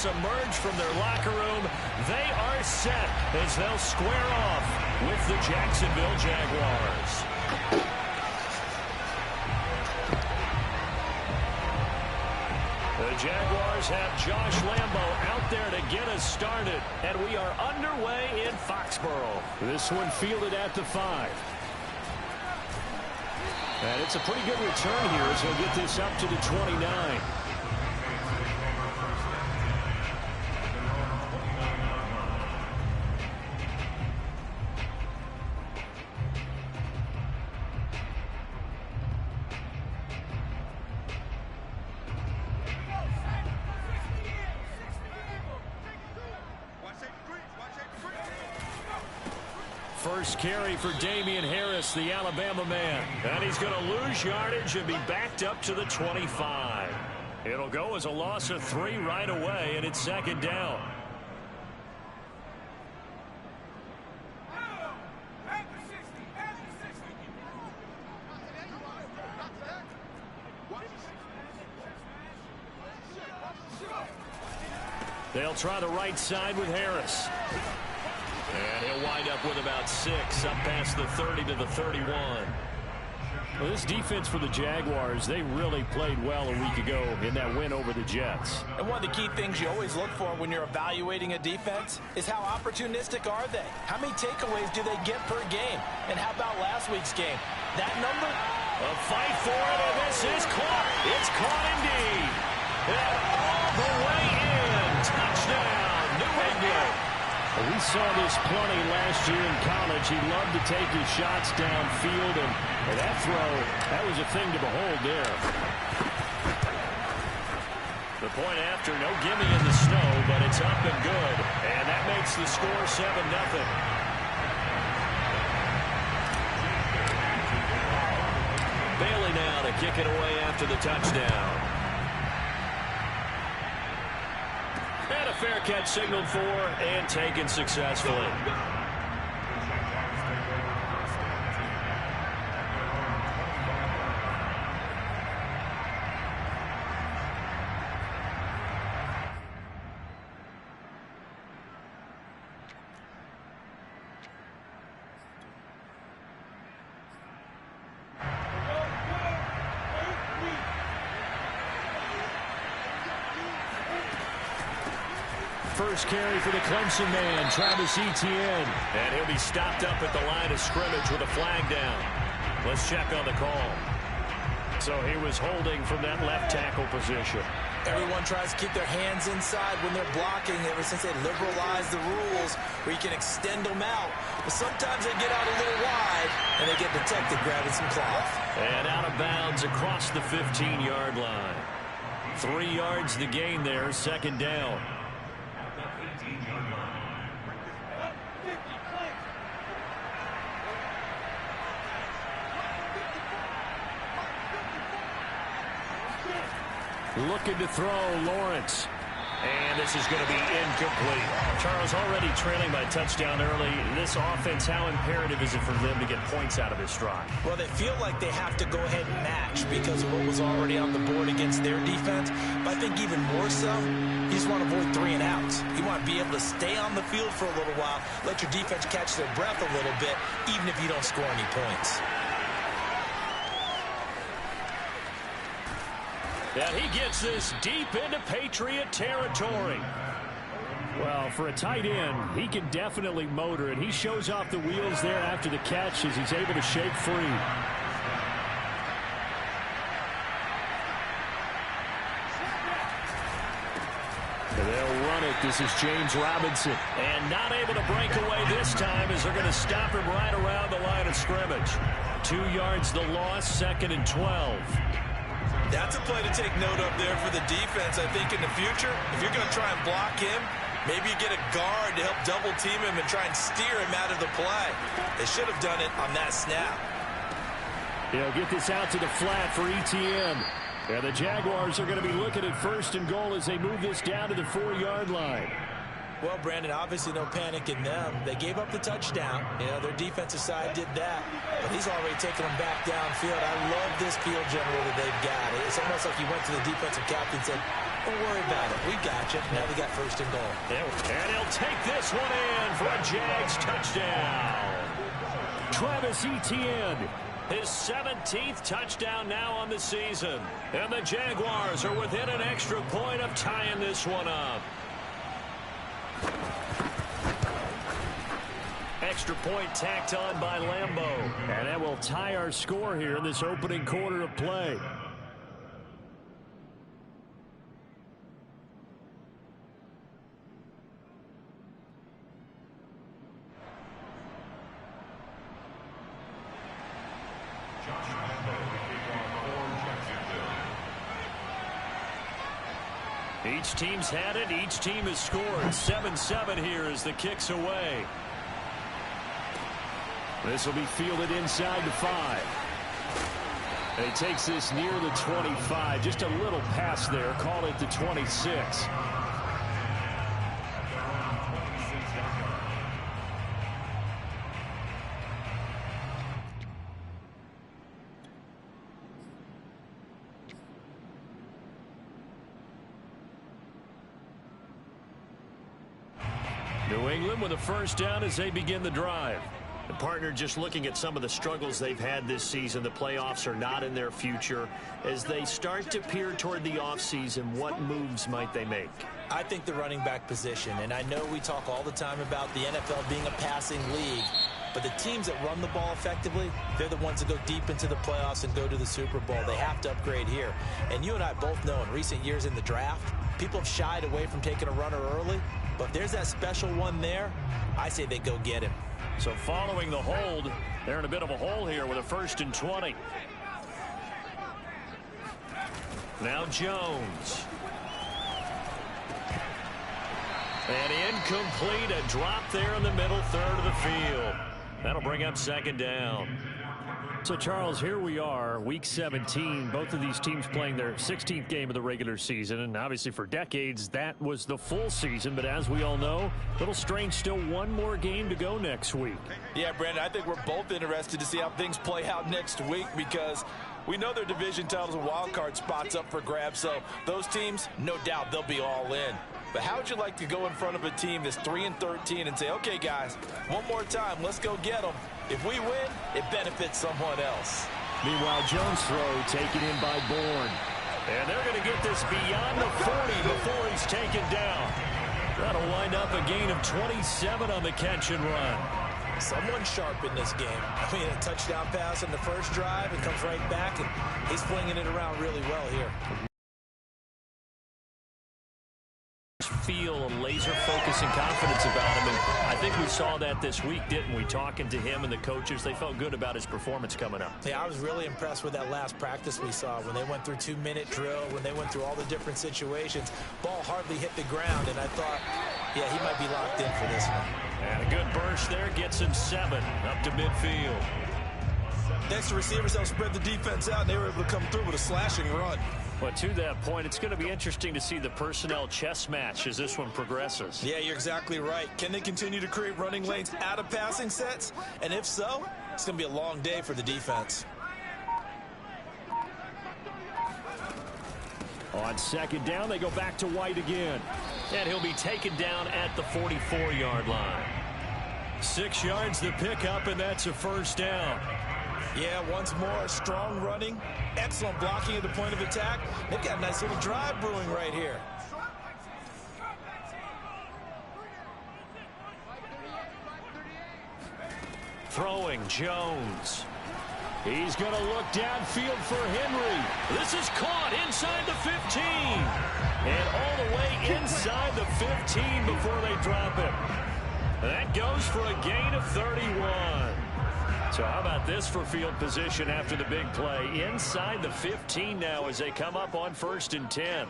teammates emerge from their locker room. They are set as they'll square off with the Jacksonville Jaguars. The Jaguars have Josh Lambo out there to get us started, and we are underway in Foxborough. This one fielded at the 5. And it's a pretty good return here as he'll get this up to the 29. First carry for Damian Harris, the Alabama man. And he's going to lose yardage and be backed up to the 25. It'll go as a loss of 3 right away, and it's 2nd down. They'll try the right side with Harris. And he'll wind up with about 6, up past the 30 to the 31. Well, this defense for the Jaguars, they really played well a week ago in that win over the Jets. And one of the key things you always look for when you're evaluating a defense is how opportunistic are they? How many takeaways do they get per game? And how about last week's game? That number? A fight for it, and this is caught. It's caught indeed. And all the way in. Touchdown, New England. We saw this plenty last year in college. He loved to take his shots downfield, and that throw, that was a thing to behold there. The point after, no gimme in the snow, but it's up and good. And that makes the score 7-0. Bailey now to kick it away after the touchdown. And a fair catch signaled for and taken successfully. First carry for the Clemson man, Travis Etienne. And he'll be stopped up at the line of scrimmage with a flag down. Let's check on the call. So he was holding from that left tackle position. Everyone tries to keep their hands inside when they're blocking ever since they liberalized the rules where you can extend them out. But sometimes they get out a little wide and they get detected grabbing some cloth. And out of bounds across the 15-yard line. 3 yards the gain there, 2nd down. Looking to throw, Lawrence. And this is going to be incomplete. Charles, already trailing by touchdown early. This offense, how imperative is it for them to get points out of this drive? Well, they feel like they have to go ahead and match because of what was already on the board against their defense. But I think even more so, you just want to avoid 3 and outs. You want to be able to stay on the field for a little while, let your defense catch their breath a little bit, even if you don't score any points. And he gets this deep into Patriot territory. Well, for a tight end, he can definitely motor it. He shows off the wheels there after the catch as he's able to shake free. They'll run it. This is James Robinson. And not able to break away this time as they're going to stop him right around the line of scrimmage. 2 yards the loss, 2nd and 12. That's a play to take note of there for the defense. I think in the future, if you're going to try and block him, maybe you get a guard to help double team him and try and steer him out of the play. They should have done it on that snap. They'll get this out to the flat for Etienne. Yeah, the Jaguars are going to be looking at 1st and goal as they move this down to the 4-yard line. Well, Brandon, obviously no panic in them. They gave up the touchdown. You know, their defensive side did that. But he's already taken them back downfield. I love this field general that they've got. It's almost like he went to the defensive captain and said, Don't worry about it. We got you. Now we got first and goal. And he'll take this one in for a Jags touchdown. Travis Etienne, his 17th touchdown now on the season. And the Jaguars are within an extra point of tying this one up. Extra point tacked on by Lambeau. And that will tie our score here in this opening quarter of play. Each team's had it. Each team has scored. 7-7 here as the kick's away. This will be fielded inside the 5. And he takes this near the 25. Just a little pass there. Call it the 26. New England with a first down as they begin the drive. The partner, just looking at some of the struggles they've had this season, the playoffs are not in their future. As they start to peer toward the offseason, what moves might they make? I think the running back position, and I know we talk all the time about the NFL being a passing league, but the teams that run the ball effectively, they're the ones that go deep into the playoffs and go to the Super Bowl. They have to upgrade here. And you and I both know in recent years in the draft, people have shied away from taking a runner early, but if there's that special one there, I say they go get him. So following the hold, they're in a bit of a hole here with a 1st and 20. Now Jones. And incomplete, a drop there in the middle third of the field. That'll bring up 2nd down. So, Charles, here we are, Week 17. Both of these teams playing their 16th game of the regular season. And obviously for decades, that was the full season. But as we all know, a little strange, still one more game to go next week. Yeah, Brandon, I think we're both interested to see how things play out next week because we know their division titles and wild card spots up for grabs. So those teams, no doubt they'll be all in. But how would you like to go in front of a team that's 3-13 and say, okay, guys, one more time, let's go get them. If we win, it benefits someone else. Meanwhile, Jones' throw taken in by Bourne. And they're going to get this beyond the 40 before he's taken down. That'll wind up a gain of 27 on the catch and run. Someone sharp in this game. I mean, a touchdown pass on the first drive, it comes right back, and he's flinging it around really well here. Feel a laser focus and confidence about him, and I think we saw that this week, didn't we? Talking to him and the coaches, they felt good about his performance coming up. Yeah, I was really impressed with that last practice we saw when they went through 2-minute drill, when they went through all the different situations. Ball hardly hit the ground, and I thought, yeah, he might be locked in for this one. And a good burst there gets him 7 up to midfield. Next, the receivers helped spread the defense out, and they were able to come through with a slashing run. But to that point, it's going to be interesting to see the personnel chess match as this one progresses. Yeah, you're exactly right. Can they continue to create running lanes out of passing sets? And if so, it's going to be a long day for the defense. On 2nd down, they go back to White again. And he'll be taken down at the 44-yard line. 6 yards the pickup, and that's a 1st down. Yeah, once more, strong running, excellent blocking at the point of attack. They've got a nice little drive brewing right here. Throwing Jones. He's going to look downfield for Henry. This is caught inside the 15. And all the way inside the 15 before they drop it. That goes for a gain of 31. So how about this for field position after the big play? Inside the 15 now as they come up on 1st and 10.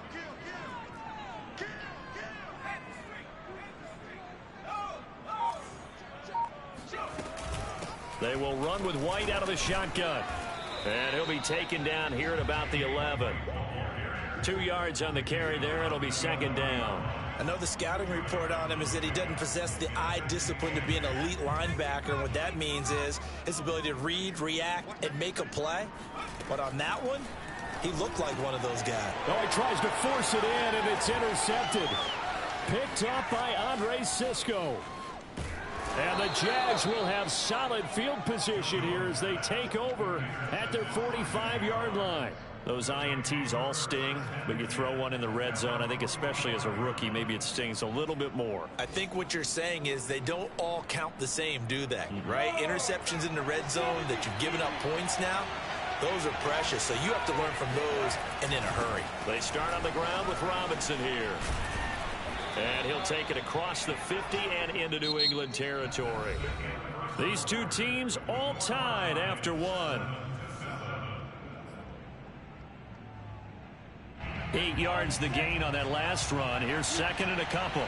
They will run with White out of the shotgun. And he'll be taken down here at about the 11. 2 yards on the carry there. It'll be 2nd down. I know the scouting report on him is that he doesn't possess the eye discipline to be an elite linebacker. And what that means is his ability to read, react, and make a play. But on that one, He looked like one of those guys. Oh, he tries to force it in, and it's intercepted. Picked up by Andre Cisco. And the Jags will have solid field position here as they take over at their 45-yard line. Those INTs all sting, but you throw one in the red zone, I think especially as a rookie, maybe it stings a little bit more. I think what you're saying is they don't all count the same, do they? Right? Interceptions in the red zone that you've given up points now, those are precious, so you have to learn from those and in a hurry. They start on the ground with Robinson here. And he'll take it across the 50 and into New England territory. These two teams all tied after one. 8 yards the gain on that last run. Here's second and a couple.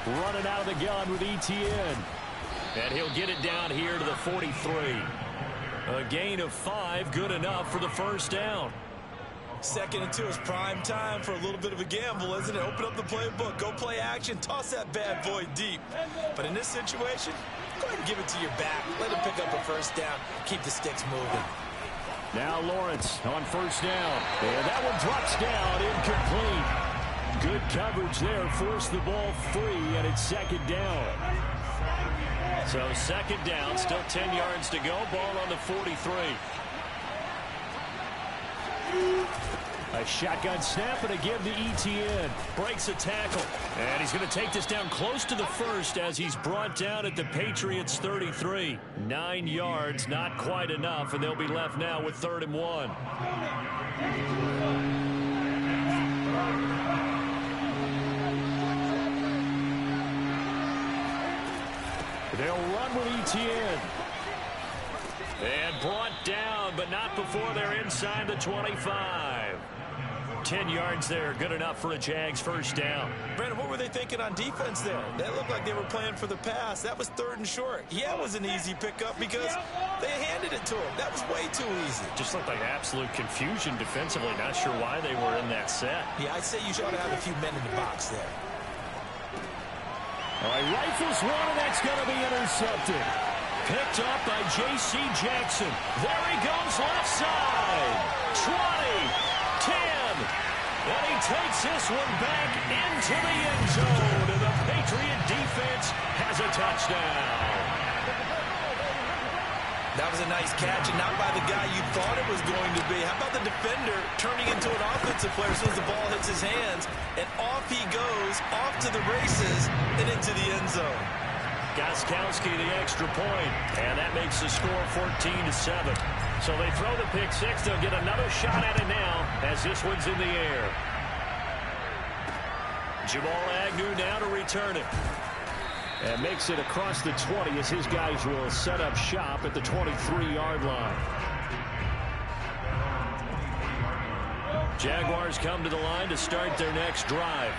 Running out of the gun with Etienne. And he'll get it down here to the 43. A gain of 5, good enough for the first down. 2nd and 2 is prime time for a little bit of a gamble, isn't it? Open up the playbook, go play action, toss that bad boy deep. But in this situation, go ahead and give it to your back. Let him pick up a first down, keep the sticks moving. Now Lawrence on first down. And that one drops down, incomplete. Good coverage there, forced the ball free, and it's second down. So second down, still 10 yards to go, ball on the 43. A shotgun snap and a give to Etienne. Breaks a tackle. And he's going to take this down close to the first as he's brought down at the Patriots 33. 9 yards, not quite enough, and they'll be left now with 3rd and 1. They'll run with Etienne. And brought down, but not before they're inside the 25. 10 yards there, good enough for a Jags first down. Brandon, what were they thinking on defense there? That looked like they were playing for the pass. That was 3rd and short. Yeah, it was an easy pickup because they handed it to him. That was way too easy. Just looked like absolute confusion defensively. Not sure why they were in that set. Yeah, I'd say you should have a few men in the box there. All right, rifles one, and that's going to be intercepted. Picked up by J.C. Jackson. There he goes left side. 20. 10, and he takes this one back into the end zone, and the Patriot defense has a touchdown. That was a nice catch, and not by the guy you thought it was going to be. How about the defender turning into an offensive player as soon as the ball hits his hands, and off he goes, off to the races, and into the end zone. Gostkowski the extra point, and that makes the score 14-7. So they throw the pick six. They'll get another shot at it now as this one's in the air. Jamal Agnew now to return it. And makes it across the 20 as his guys will set up shop at the 23-yard line. Jaguars come to the line to start their next drive.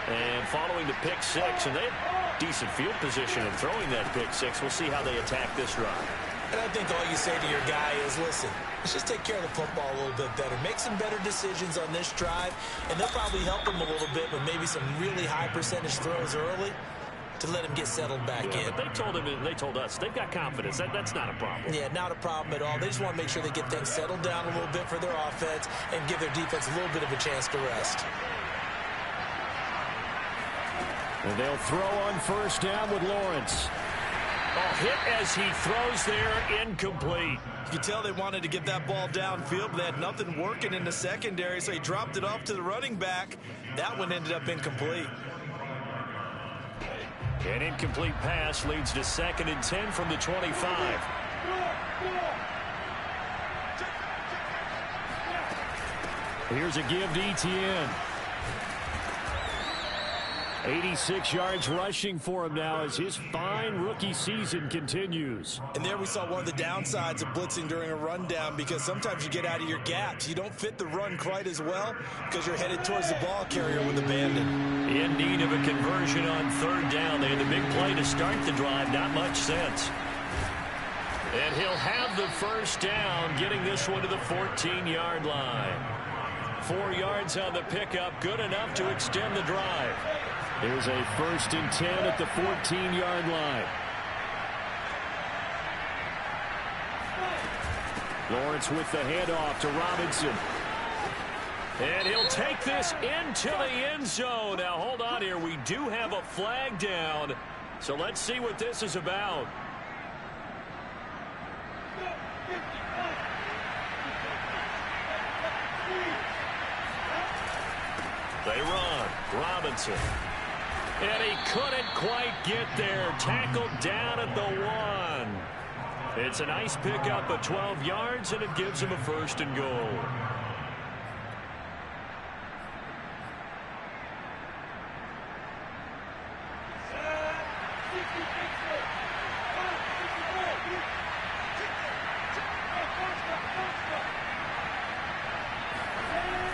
And following the pick six, and they have decent field position in throwing that pick six. We'll see how they attack this drive. And I think all you say to your guy is, listen, let's just take care of the football a little bit better. Make some better decisions on this drive, and they'll probably help him a little bit with maybe some really high percentage throws early to let him get settled back in. But they told us they've got confidence. That's not a problem. Yeah, not a problem at all. They just want to make sure they get things settled down a little bit for their offense and give their defense a little bit of a chance to rest. And they'll throw on first down with Lawrence. A hit as he throws there, incomplete. You could tell they wanted to get that ball downfield, but they had nothing working in the secondary, so he dropped it off to the running back. That one ended up incomplete. An incomplete pass leads to 2nd and 10 from the 25. Here's a give to Etienne. 86 yards rushing for him now as his fine rookie season continues. And there we saw one of the downsides of blitzing during a rundown, because sometimes you get out of your gaps. You don't fit the run quite as well because you're headed towards the ball carrier with abandon. In need of a conversion on 3rd down. They had the big play to start the drive. Not much sense. And he'll have the first down, getting this one to the 14-yard line. 4 yards on the pickup, good enough to extend the drive. Here's a 1st and 10 at the 14-yard line. Lawrence with the handoff to Robinson. And he'll take this into the end zone. Now, hold on here. We do have a flag down. So let's see what this is about. They run. Robinson. And he couldn't quite get there. Tackled down at the 1. It's a nice pickup of 12 yards, and it gives him a 1st and goal.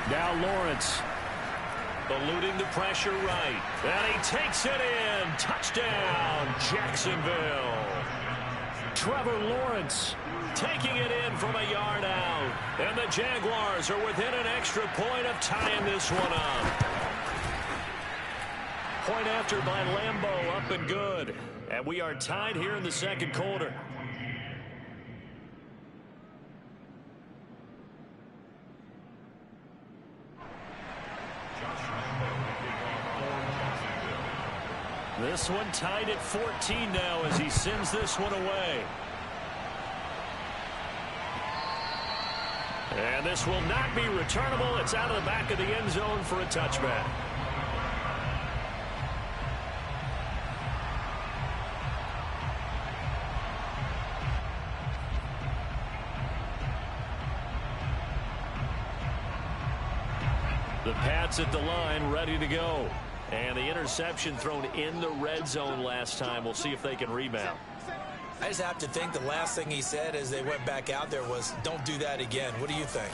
Now Lawrence. Eluding the pressure right. And he takes it in. Touchdown, Jacksonville. Trevor Lawrence taking it in from a yard out. And the Jaguars are within an extra point of tying this one up. Point after by Lambeau, up and good. And we are tied here in the second quarter. This one tied at 14 now as he sends this one away. And this will not be returnable. It's out of the back of the end zone for a touchback. The Pats at the line, ready to go. And the interception thrown in the red zone last time. We'll see if they can rebound. I just have to think the last thing he said as they went back out there was, don't do that again. What do you think?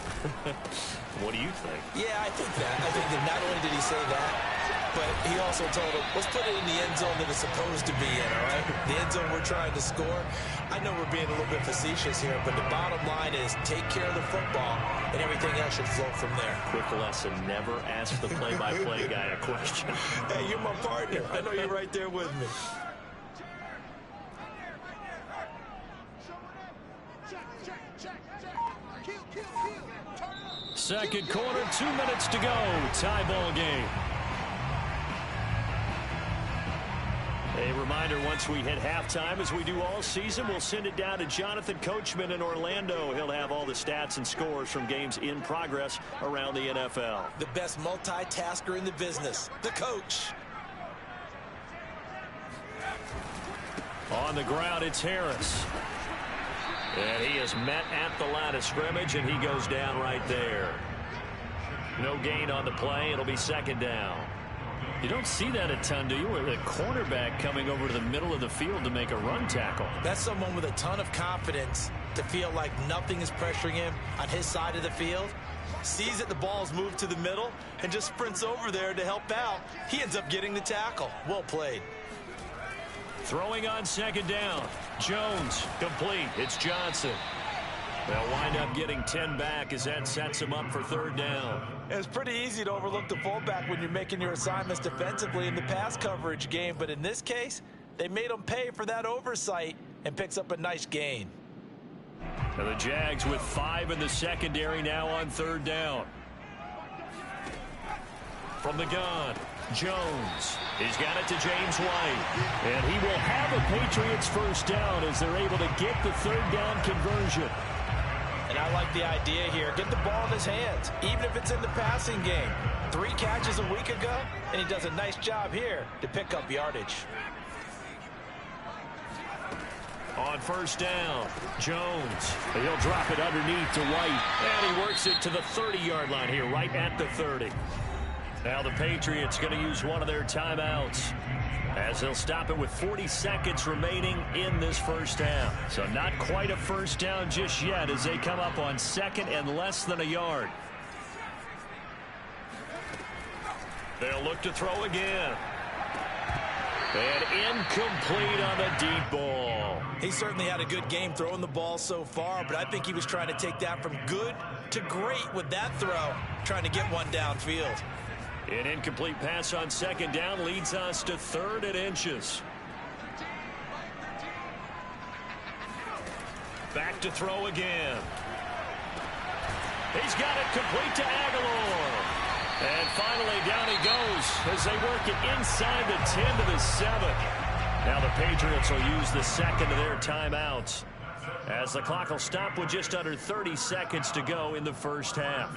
What do you think? Yeah, I think that. I think that not only did he say that, but he also told him, let's put it in the end zone that it's supposed to be in, all right? The end zone we're trying to score. I know we're being a little bit facetious here, but the bottom line is take care of the football, and everything else should flow from there. Quick lesson, never ask the play-by-play guy a question. Hey, you're my partner. I know you're right there with me. Second quarter, 2 minutes to go. Tie ball game. A reminder, once we hit halftime, as we do all season, we'll send it down to Jonathan Coachman in Orlando. He'll have all the stats and scores from games in progress around the NFL. The best multitasker in the business, the coach. On the ground, it's Harris. And he is met at the line of scrimmage, and he goes down right there. No gain on the play. It'll be second down. You don't see that a ton, do you? With a cornerback coming over to the middle of the field to make a run tackle. That's someone with a ton of confidence to feel like nothing is pressuring him on his side of the field. Sees that the ball's moved to the middle and just sprints over there to help out. He ends up getting the tackle. Well played. Throwing on second down. Jones, complete. It's Johnson. They'll wind up getting 10 back as that sets him up for third down. It's pretty easy to overlook the fullback when you're making your assignments defensively in the pass coverage game, but in this case, they made him pay for that oversight and picks up a nice gain. Now the Jags with 5 in the secondary now on third down. From the gun, Jones. He's got it to James White. And he will have a Patriots first down as they're able to get the third down conversion. And I like the idea here. Get the ball in his hands, even if it's in the passing game. 3 catches a week ago, and he does a nice job here to pick up yardage. On first down, Jones. He'll drop it underneath to White. And he works it to the 30-yard line here, right at the 30. Now the Patriots going to use one of their timeouts as they'll stop it with 40 seconds remaining in this first half. So not quite a first down just yet as they come up on second and less than a yard. They'll look to throw again. And incomplete on the deep ball. He certainly had a good game throwing the ball so far, but I think he was trying to take that from good to great with that throw, trying to get one downfield. An incomplete pass on second down leads us to 3rd and inches. Back to throw again. He's got it complete to Aguilar. And finally, down he goes as they work it inside the 10 to the 7. Now the Patriots will use the second of their timeouts as the clock will stop with just under 30 seconds to go in the first half.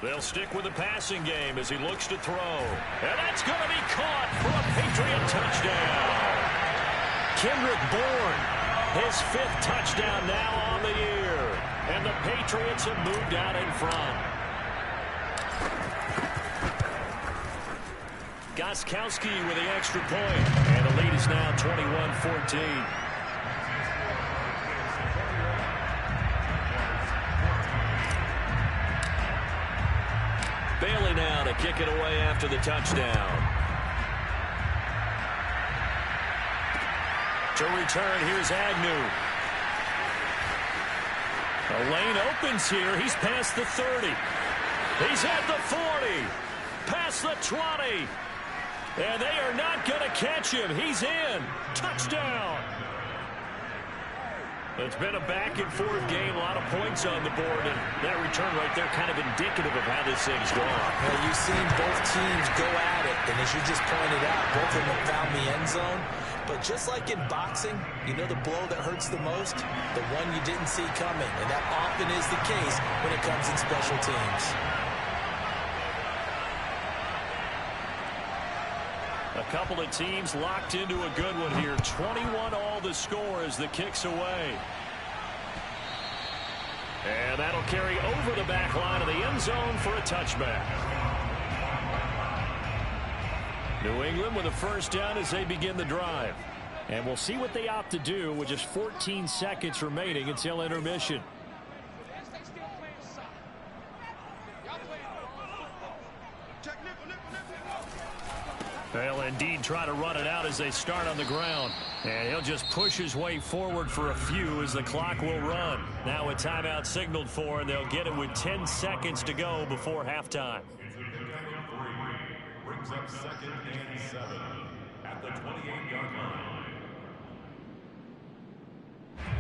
They'll stick with the passing game as he looks to throw. And that's going to be caught for a Patriot touchdown. Kendrick Bourne, his 5th touchdown now on the year. And the Patriots have moved out in front. Gostkowski with the extra point. And the lead is now 21-14. Bailey now to kick it away after the touchdown. To return, here's Agnew. The lane opens here. He's past the 30. He's at the 40. Past the 20. And they are not going to catch him. He's in. Touchdown. It's been a back-and-forth game, a lot of points on the board, and that return right there kind of indicative of how this thing's going. Well, you've seen both teams go at it, and as you just pointed out, both of them have found the end zone. But just like in boxing, you know the blow that hurts the most? The one you didn't see coming, and that often is the case when it comes in special teams. A couple of teams locked into a good one here. 21 all the score as the kick's away. And that'll carry over the back line of the end zone for a touchback. New England with a first down as they begin the drive. And we'll see what they opt to do with just 14 seconds remaining until intermission. They'll indeed try to run it out as they start on the ground. And he'll just push his way forward for a few as the clock will run. Now a timeout signaled for, and they'll get it with 10 seconds to go before halftime. Brings up 2nd and 7 at the 28-yard line.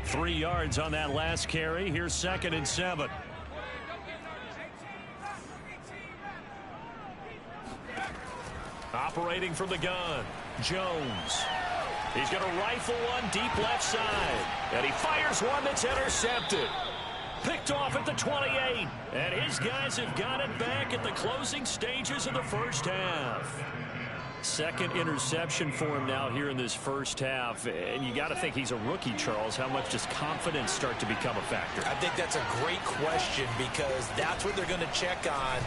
3 yards on that last carry. Here's 2nd and 7. Operating from the gun, Jones. He's going to rifle one deep left side. And he fires one that's intercepted. Picked off at the 28. And his guys have got it back at the closing stages of the first half. 2nd interception for him now here in this first half. And you got to think he's a rookie, Charles. How much does confidence start to become a factor? I think that's a great question because that's what they're going to check on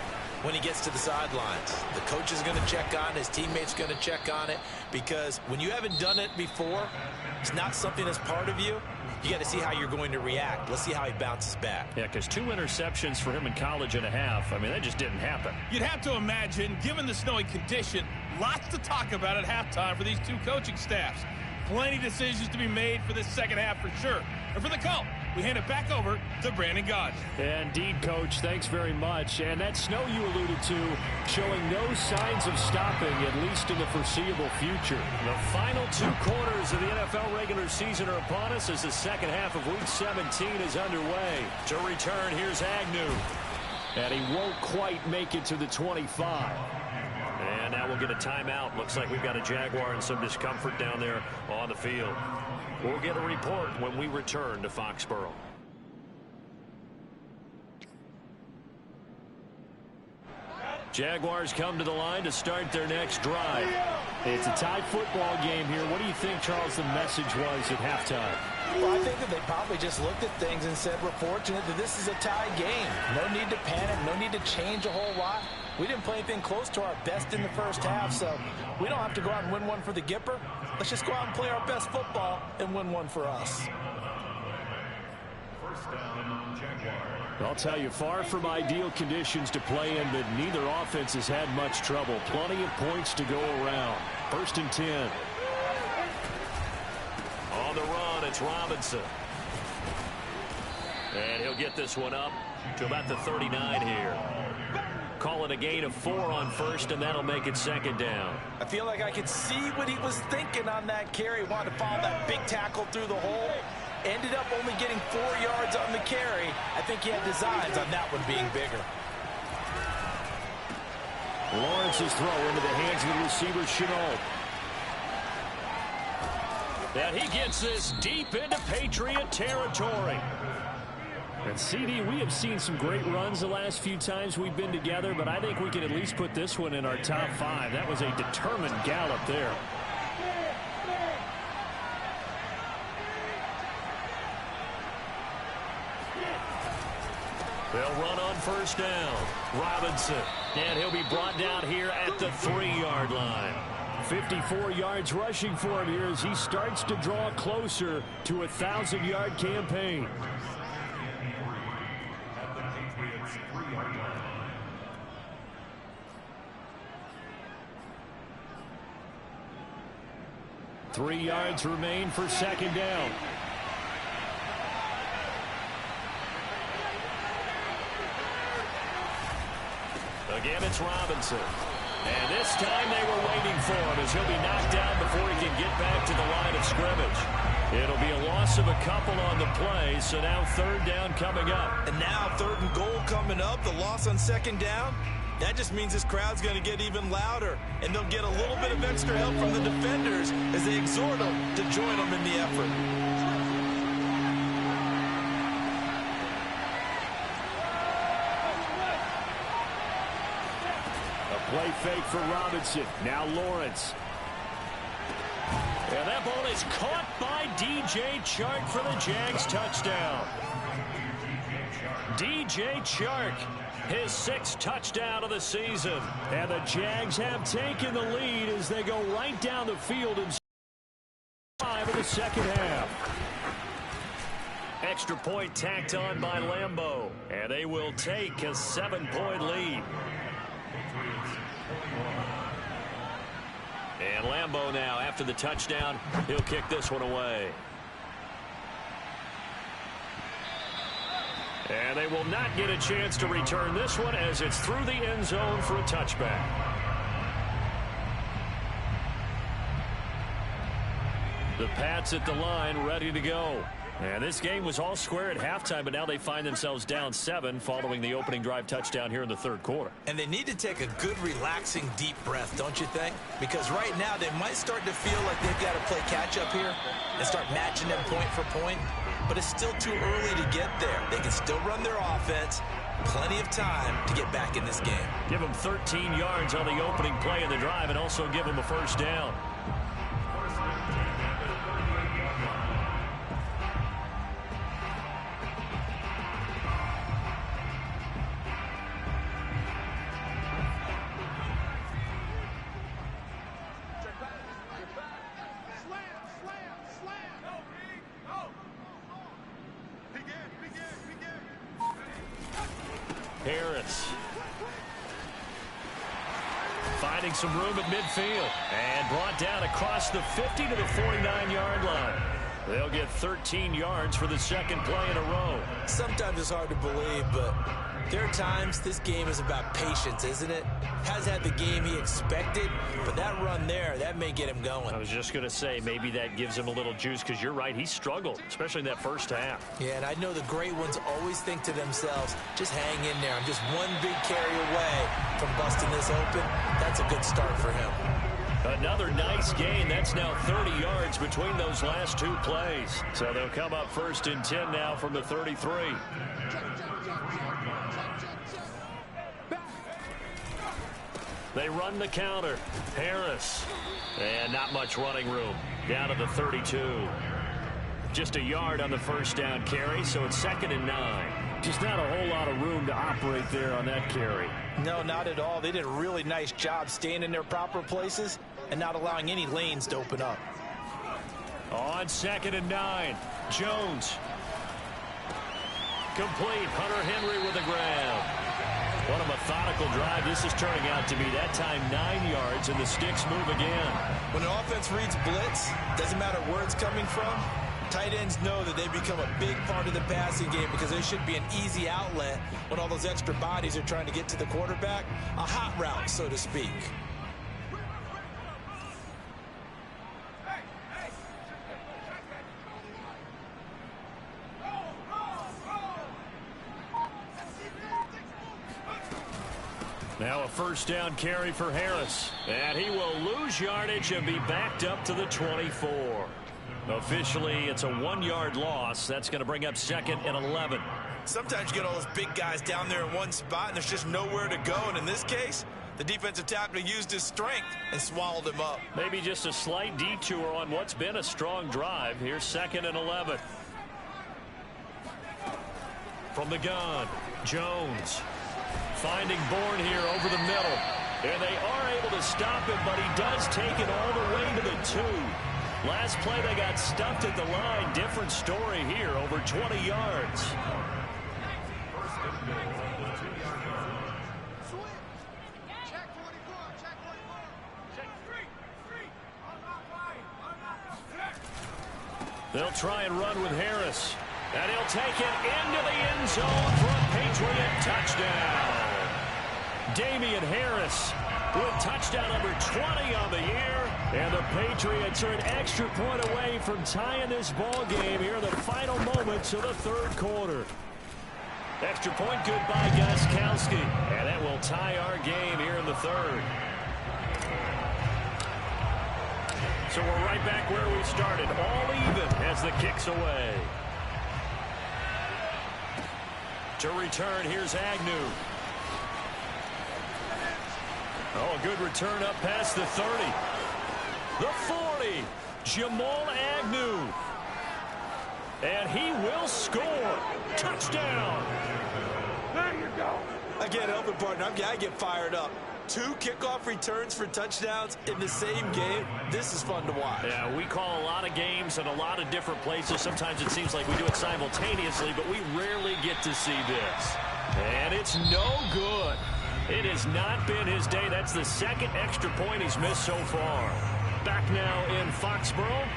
when he gets to the sidelines. The coach is going to check on it. His teammates going to check on it because when you haven't done it before, it's not something that's part of you. You got to see how you're going to react. Let's see how he bounces back. Yeah, because 2 interceptions for him in college and a half. I mean, that just didn't happen. You'd have to imagine, given the snowy condition, lots to talk about at halftime for these 2 coaching staffs. Plenty of decisions to be made for this second half for sure. And for the call, we hand it back over to Brandon Gaudin. Indeed, Coach. Thanks very much. And that snow you alluded to showing no signs of stopping, at least in the foreseeable future. The final 2 quarters of the NFL regular season are upon us as the second half of Week 17 is underway. To return, here's Agnew. And he won't quite make it to the 25. And now we'll get a timeout. Looks like we've got a Jaguar and some discomfort down there on the field. We'll get a report when we return to Foxborough. Jaguars come to the line to start their next drive. It's a tied football game here. What do you think, Charles, the message was at halftime? Well, I think that they probably just looked at things and said, we're fortunate that this is a tie game. No need to panic. No need to change a whole lot. We didn't play anything close to our best in the first half, so we don't have to go out and win one for the Gipper. Let's just go out and play our best football and win one for us. First down, Jaguar. I'll tell you, far from ideal conditions to play in, but neither offense has had much trouble. Plenty of points to go around. 1st and 10. On the run, it's Robinson. And he'll get this one up to about the 39 here. Call it a gain of 4 on 1st, and that'll make it 2nd down. I feel like I could see what he was thinking on that carry. Wanted to follow that big tackle through the hole. Ended up only getting 4 yards on the carry. I think he had designs on that one being bigger. Lawrence's throw into the hands of the receiver, Shenault. And he gets this deep into Patriot territory. And CD, we have seen some great runs the last few times we've been together, but I think we can at least put this one in our top 5. That was a determined gallop there. They'll run on 1st down. Robinson. And he'll be brought down here at the 3-yard line. 54 yards rushing for him here as he starts to draw closer to a 1,000-yard campaign. Three yards remain for 2nd down. Again, it's Robinson. And this time they were waiting for him as he'll be knocked down before he can get back to the line of scrimmage. It'll be a loss of a couple on the play, so now 3rd down coming up. And now 3rd and goal coming up, the loss on 2nd down. That just means this crowd's going to get even louder, and they'll get a little bit of extra help from the defenders as they exhort them to join them in the effort. Play fake for Robinson. Now Lawrence. And that ball is caught by DJ Chark for the Jags touchdown. DJ Chark, his 6th touchdown of the season. And the Jags have taken the lead as they go right down the field in 5 of the 2nd half. Extra point tacked on by Lambeau. And they will take a 7-point lead. And Lambeau now, after the touchdown, he'll kick this one away. And they will not get a chance to return this one as it's through the end zone for a touchback. The Pats at the line, ready to go. And this game was all square at halftime, but now they find themselves down 7 following the opening drive touchdown here in the 3rd quarter. And they need to take a good, relaxing, deep breath, don't you think? Because right now they might start to feel like they've got to play catch-up here and start matching them point for point. But it's still too early to get there. They can still run their offense. Plenty of time to get back in this game. Give them 13 yards on the opening play of the drive and also give them a 1st down. Harris finding some room at midfield and brought down across the 50 to the 49-yard line. They'll get 13 yards for the 2nd play in a row. Sometimes it's hard to believe, but there are times this game is about patience, isn't it? Has had the game he expected, but that run there, that may get him going. I was just going to say, maybe that gives him a little juice, because you're right, he struggled, especially in that 1st half. Yeah, and I know the great ones always think to themselves, just hang in there. I'm just one big carry away from busting this open. That's a good start for him. Another nice gain. That's now 30 yards between those last 2 plays. So they'll come up 1st and 10 now from the 33. They run the counter. Harris. And not much running room. Down to the 32. Just a yard on the 1st down carry, so it's 2nd and 9. Just not a whole lot of room to operate there on that carry. No, not at all. They did a really nice job staying in their proper places and not allowing any lanes to open up. On 2nd and 9, Jones. Complete. Hunter Henry with the grab. What a methodical drive. This is turning out to be, that time, 9 yards, and the sticks move again. When an offense reads blitz, doesn't matter where it's coming from, tight ends know that they become a big part of the passing game because they should be an easy outlet when all those extra bodies are trying to get to the quarterback. A hot route, so to speak. Now a first down carry for Harris. And he will lose yardage and be backed up to the 24. Officially, it's a 1-yard loss. That's going to bring up 2nd and 11. Sometimes you get all those big guys down there in one spot, and there's just nowhere to go. And in this case, the defensive tackle used his strength and swallowed him up. Maybe just a slight detour on what's been a strong drive. Here's 2nd and 11. From the gun, Jones. Finding Bourne here over the middle. And they are able to stop him, but he does take it all the way to the 2. Last play, they got stuffed at the line. Different story here, over 20 yards. They'll try and run with Harris. And he'll take it into the end zone for a Patriot touchdown. Damian Harris with touchdown number 20 on the year. And the Patriots are an extra point away from tying this ball game here in the final moments of the 3rd quarter. Extra point good by Gostkowski. And that will tie our game here in the 3rd. So we're right back where we started. All even as the kick's away. To return, here's Agnew. Oh, a good return up past the 30. The 40, Jamal Agnew. And he will score. Touchdown. There you go. I can't help it, partner. I get fired up. 2 kickoff returns for touchdowns in the same game. This is fun to watch. Yeah, we call a lot of games in a lot of different places. Sometimes it seems like we do it simultaneously, but we rarely get to see this. And it's no good. It has not been his day. That's the 2nd extra point he's missed so far. Back now in Foxborough,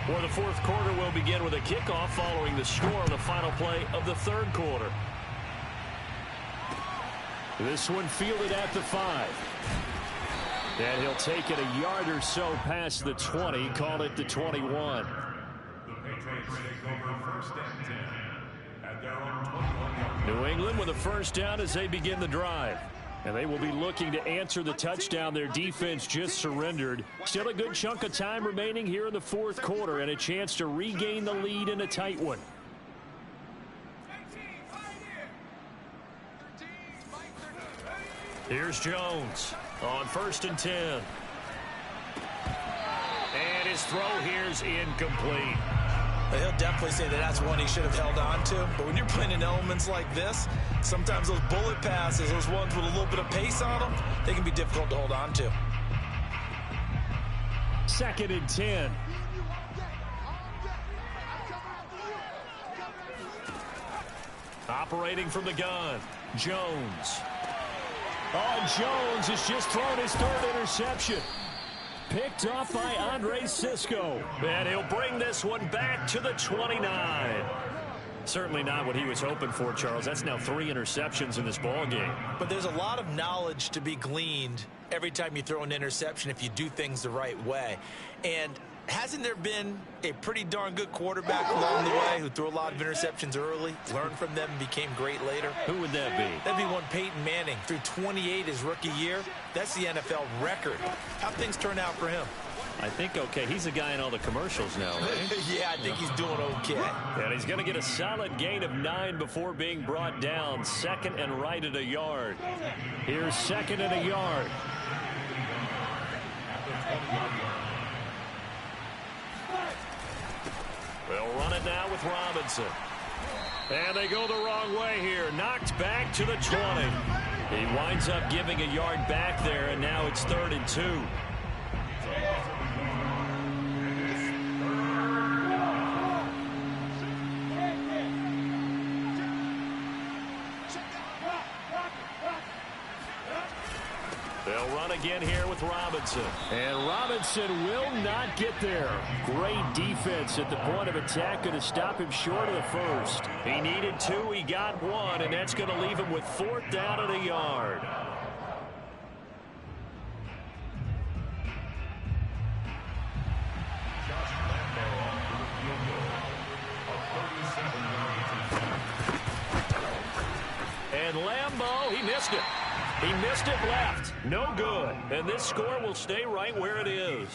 where the 4th quarter will begin with a kickoff following the score on the final play of the 3rd quarter. This one fielded at the 5. And he'll take it a yard or so past the 20, call it the 21. New England with a first down as they begin the drive. And they will be looking to answer the touchdown their defense just surrendered. Still a good chunk of time remaining here in the 4th quarter and a chance to regain the lead in a tight one. Here's Jones on 1st and 10. And his throw here's incomplete. He'll definitely say that that's one he should have held on to. But when you're playing in elements like this, sometimes those bullet passes, those ones with a little bit of pace on them, they can be difficult to hold on to. 2nd and 10. Operating from the gun, Jones. Oh, Jones has just thrown his 3rd interception. Picked off by Andre Cisco. And he'll bring this one back to the 29. Certainly not what he was hoping for, Charles. That's now 3 interceptions in this ball game. But there's a lot of knowledge to be gleaned every time you throw an interception if you do things the right way. And hasn't there been a pretty darn good quarterback along the way who threw a lot of interceptions early, learned from them, and became great later? Who would that be? That'd be one Peyton Manning. Threw 28 his rookie year. That's the NFL record. How'd things turn out for him? I think okay. He's a guy in all the commercials now, right? Yeah, I think he's doing okay. And he's going to get a solid gain of 9 before being brought down. 2nd and right at a yard. Here's 2nd and a yard. They'll run it now with Robinson. And they go the wrong way here. Knocked back to the 20. He winds up giving a yard back there, and now it's 3rd and 2. They'll run again here with Robinson. And Robinson will not get there. Great defense at the point of attack, going to stop him short of the first. He needed 2, he got 1, and that's going to leave him with 4th down and a yard. And Lambeau, he missed it. He missed it left. No good. And this score will stay right where it is.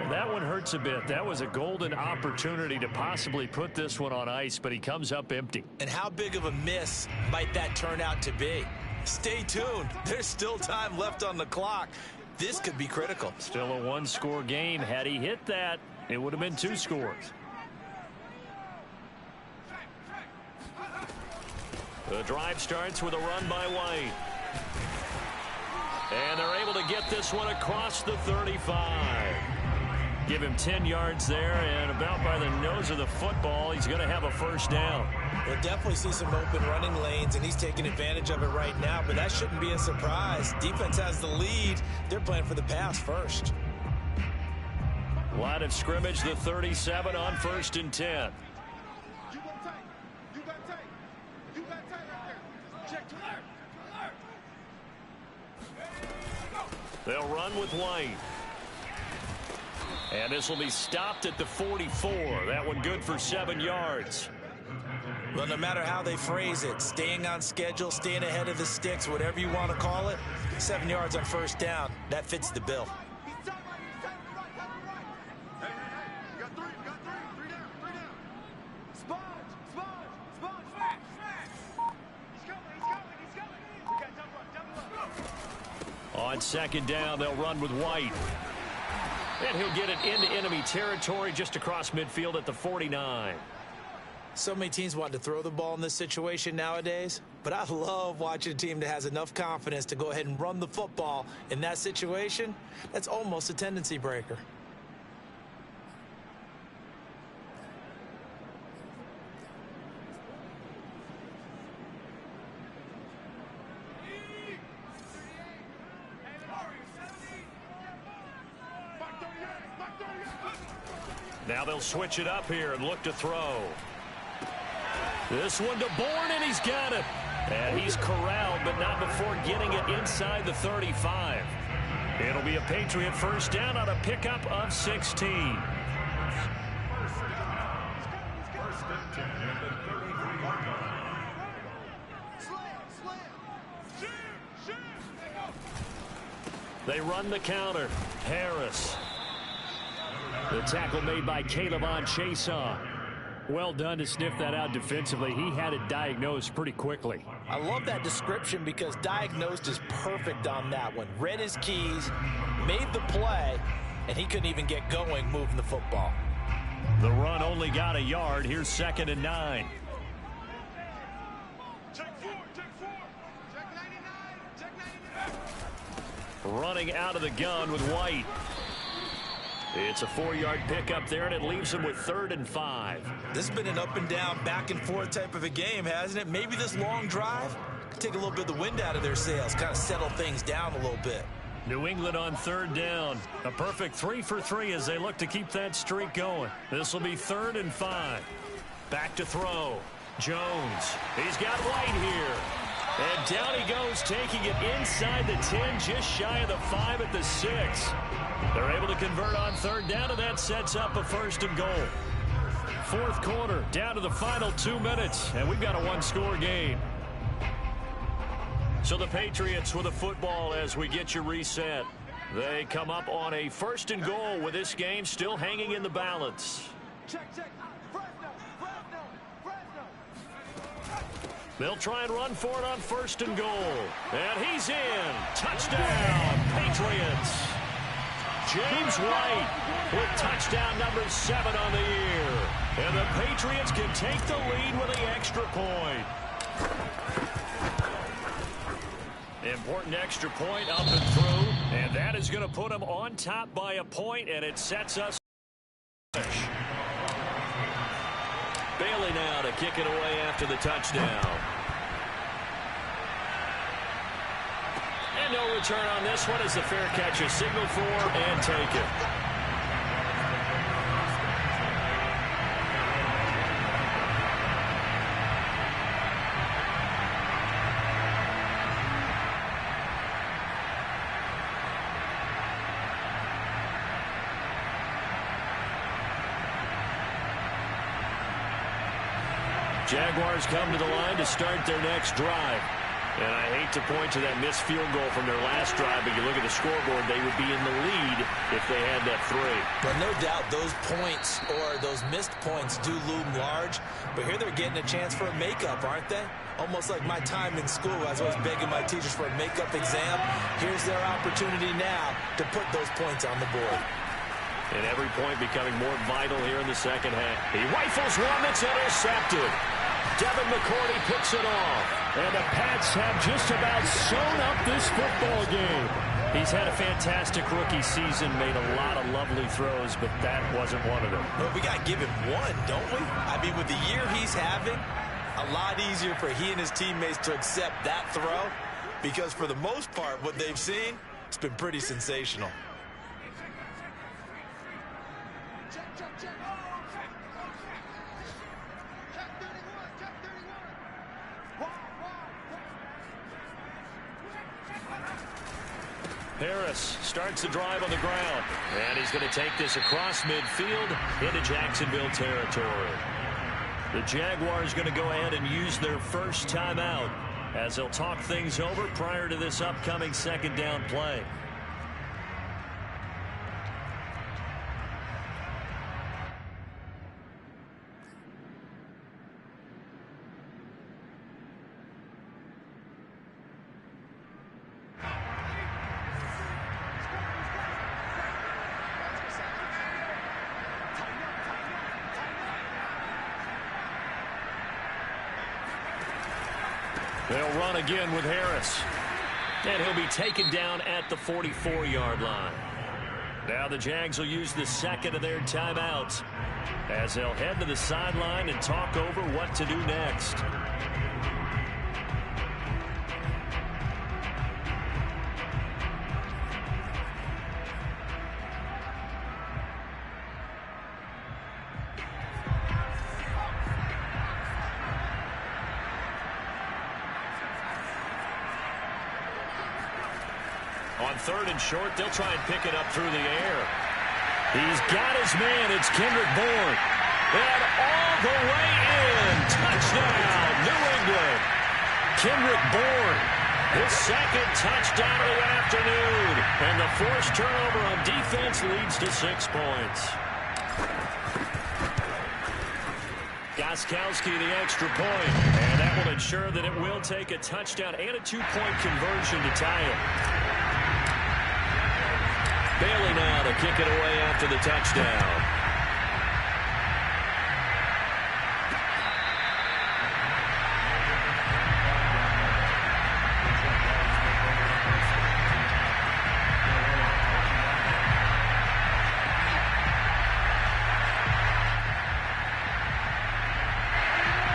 Well, that one hurts a bit. That was a golden opportunity to possibly put this one on ice, but he comes up empty. And how big of a miss might that turn out to be? Stay tuned. There's still time left on the clock. This could be critical. Still a 1-score game. Had he hit that, it would have been 2 scores. The drive starts with a run by White. And they're able to get this one across the 35. Give him 10 yards there, and about by the nose of the football, he's going to have a 1st down. We'll definitely see some open running lanes, and he's taking advantage of it right now, but that shouldn't be a surprise. Defense has the lead. They're playing for the pass first. Line of scrimmage, the 37 on 1st and 10. They'll run with White. And this will be stopped at the 44. That one good for 7 yards. Well, no matter how they phrase it, staying on schedule, staying ahead of the sticks, whatever you want to call it, 7 yards on 1st down, that fits the bill. On 2nd down, they'll run with White. And he'll get it into enemy territory just across midfield at the 49. So many teams want to throw the ball in this situation nowadays, but I love watching a team that has enough confidence to go ahead and run the football in that situation. That's almost a tendency breaker. Now they'll switch it up here and look to throw. This one to Bourne, and he's got it. And he's corralled, but not before getting it inside the 35. It'll be a Patriot 1st down on a pickup of 16. They run the counter. Harris. The tackle made by K'Lavon Chaisson. Well done to sniff that out defensively. He had it diagnosed pretty quickly. I love that description because diagnosed is perfect on that one. Read his keys, made the play, and he couldn't even get going moving the football. The run only got a yard. Here's 2nd and 9. Running out of the gun with White. It's a 4-yard pickup there, and it leaves him with 3rd and 5. This has been an up and down, back and forth type of a game, hasn't it? Maybe this long drive could take a little bit of the wind out of their sails, kind of settle things down a little bit. New England on 3rd down. A perfect 3 for 3 as they look to keep that streak going. This will be 3rd and 5. Back to throw. Jones. He's got White here. And down he goes, taking it inside the 10, just shy of the 5 at the 6. They're able to convert on 3rd down, and that sets up a 1st and goal. 4th quarter, down to the final 2 minutes, and we've got a 1-score game. So the Patriots with a football as we get you reset. They come up on a 1st and goal with this game still hanging in the balance. Check. They'll try and run for it on 1st and goal. And he's in. Touchdown, Patriots. James White with touchdown number 7 on the year. And the Patriots can take the lead with the extra point. Important extra point up and through. And that is going to put them on top by a point, and it sets us. Bailey now to kick it away after the touchdown. And no return on this one as the fair catch is signaled for and taken. Jaguars come to the line to start their next drive. And I hate to point to that missed field goal from their last drive, but you look at the scoreboard, they would be in the lead if they had that 3. But no doubt those points or those missed points do loom large. But here they're getting a chance for a makeup, aren't they? Almost like my time in school as I was begging my teachers for a makeup exam. Here's their opportunity now to put those points on the board. And every point becoming more vital here in the second half. He rifles one that's intercepted. Devin McCourty picks it off. And the Pats have just about sewn up this football game. He's had a fantastic rookie season, made a lot of lovely throws, but that wasn't one of them. Well, we got to give him one, don't we? I mean, with the year he's having, a lot easier for he and his teammates to accept that throw because for the most part, what they've seen, it's been pretty sensational. Harris starts the drive on the ground, and he's going to take this across midfield into Jacksonville territory. The Jaguars going to go ahead and use their first timeout as they'll talk things over prior to this upcoming second down play. They'll run again with Harris. And he'll be taken down at the 44-yard line. Now the Jags will use the second of their timeouts as they'll head to the sideline and talk over what to do next. On third and short, they'll try and pick it up through the air. He's got his man. It's Kendrick Bourne. And all the way in. Touchdown, New England. Kendrick Bourne, his second touchdown of the afternoon. And the forced turnover on defense leads to 6 points. Gostkowski the extra point. And that will ensure that it will take a touchdown and a 2-point conversion to tie it. Bailey now to kick it away after the touchdown.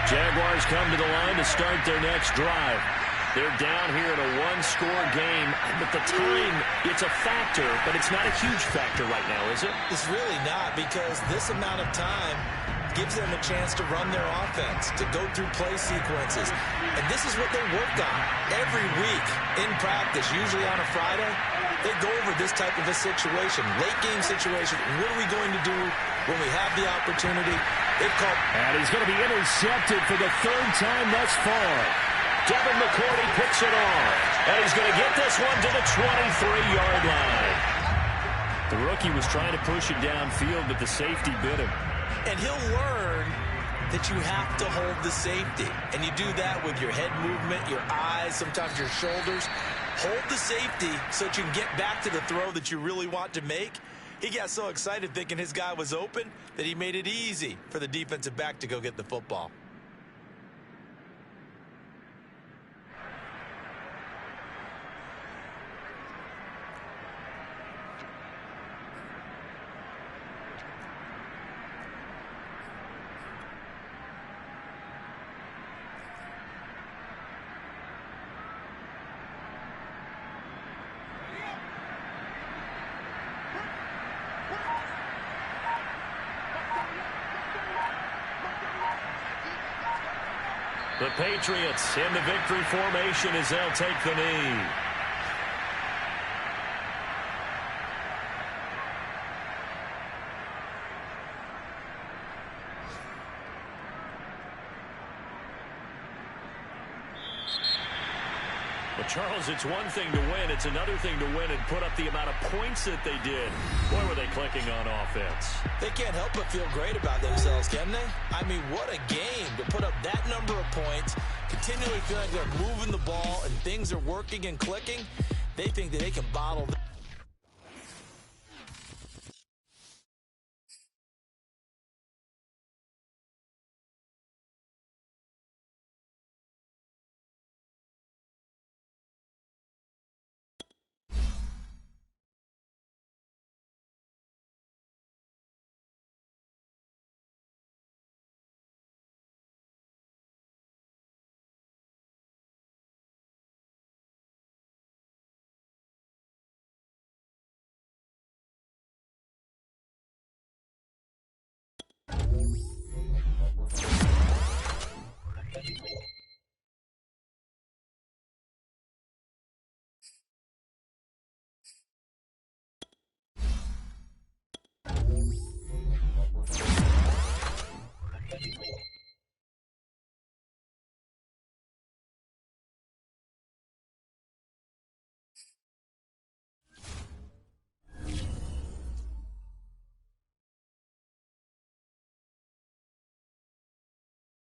Jaguars come to the line to start their next drive. They're down here in a one-score game. But the time, it's a factor, but it's not a huge factor right now, is it? It's really not because this amount of time gives them a chance to run their offense, to go through play sequences. And this is what they work on every week in practice, usually on a Friday. They go over this type of a situation, late-game situation. What are we going to do when we have the opportunity? And he's going to be intercepted for the third time thus far. Devin McCourty picks it off. And he's going to get this one to the 23-yard line. The rookie was trying to push it downfield, but the safety bit him. And he'll learn that you have to hold the safety. And you do that with your head movement, your eyes, sometimes your shoulders. Hold the safety so that you can get back to the throw that you really want to make. He got so excited thinking his guy was open that he made it easy for the defensive back to go get the football. The Patriots in the victory formation as they'll take the knee. Well, Charles, it's one thing to win. It's another thing to win and put up the amount of points that they did. Boy, were they clicking on offense. They can't help but feel great about themselves, can they? I mean, what a game to put up that number of points, continually feeling like they're moving the ball and things are working and clicking. They think that they can bottle